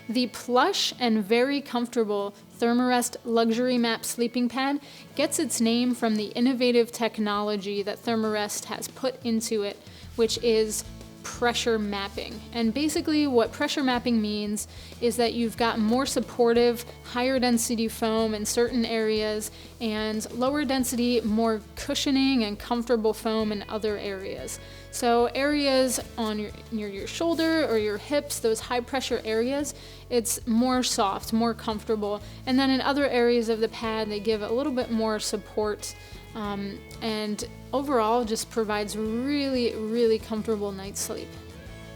The plush and very comfortable Therm-a-Rest luxury map sleeping pad gets its name from the innovative technology that Therm-a-Rest has put into it, which is pressure mapping. And basically what pressure mapping means is that you've got more supportive, higher density foam in certain areas and lower density, more cushioning and comfortable foam in other areas. So areas on near your shoulder or your hips, those high pressure areas, it's more soft, more comfortable. And then in other areas of the pad, they give a little bit more support, and overall just provides really, really comfortable night's sleep.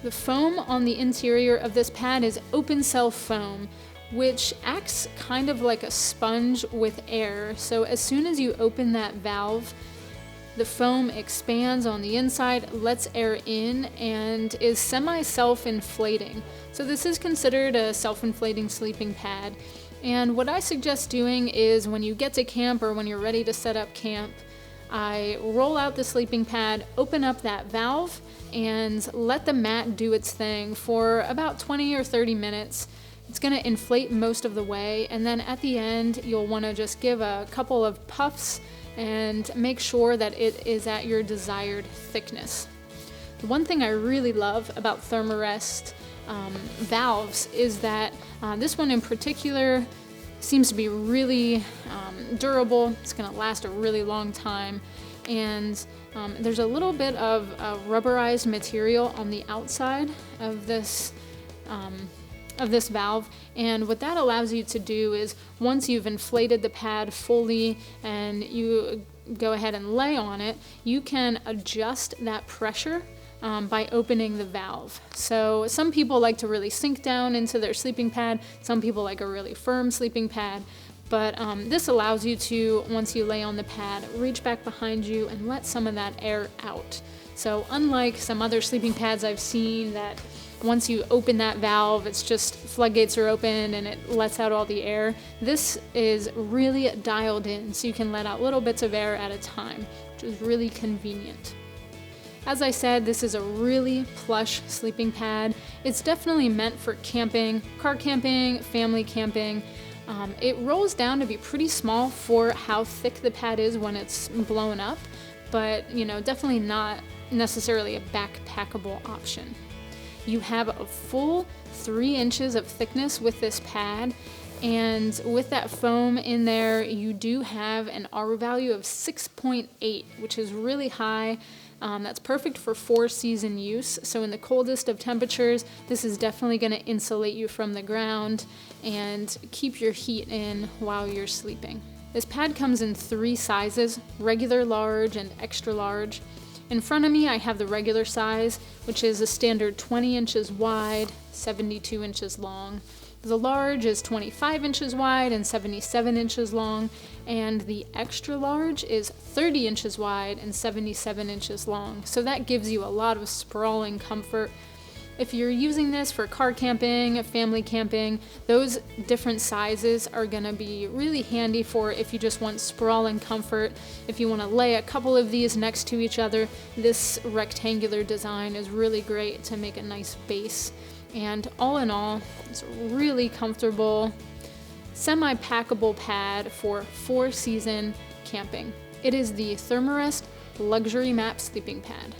The foam on the interior of this pad is open cell foam, which acts kind of like a sponge with air. So as soon as you open that valve, the foam expands on the inside, lets air in, and is semi-self-inflating. So this is considered a self-inflating sleeping pad. And what I suggest doing is when you get to camp or when you're ready to set up camp, I roll out the sleeping pad, open up that valve, and let the mat do its thing for about 20 or 30 minutes. It's going to inflate most of the way, and then at the end, you'll want to just give a couple of puffs and make sure that it is at your desired thickness. The one thing I really love about Therm-a-Rest valves is that this one in particular seems to be really durable. It's going to last a really long time, and there's a little bit of rubberized material on the outside of this valve, and what that allows you to do is once you've inflated the pad fully and you go ahead and lay on it, you can adjust that pressure by opening the valve. So some people like to really sink down into their sleeping pad, some people like a really firm sleeping pad, but this allows you to, once you lay on the pad, reach back behind you and let some of that air out. So unlike some other sleeping pads I've seen that once you open that valve, it's just floodgates are open and it lets out all the air, this is really dialed in, so you can let out little bits of air at a time, which is really convenient. As I said, this is a really plush sleeping pad. It's definitely meant for camping, car camping, family camping. It rolls down to be pretty small for how thick the pad is when it's blown up, but definitely not necessarily a backpackable option. You have a full 3 inches of thickness with this pad, and with that foam in there, you do have an R value of 6.8, which is really high. That's perfect for 4-season use. So in the coldest of temperatures, this is definitely going to insulate you from the ground and keep your heat in while you're sleeping. This pad comes in 3 sizes, regular large and extra large. In front of me, I have the regular size, which is a standard 20 inches wide, 72 inches long. The large is 25 inches wide and 77 inches long, and the extra large is 30 inches wide and 77 inches long. So that gives you a lot of sprawling comfort. If you're using this for car camping, family camping, those different sizes are going to be really handy for if you just want sprawling comfort. If you want to lay a couple of these next to each other, this rectangular design is really great to make a nice base. And all in all, it's a really comfortable, semi-packable pad for 4-season camping. It is the Therm-a-Rest Luxury Map Sleeping Pad.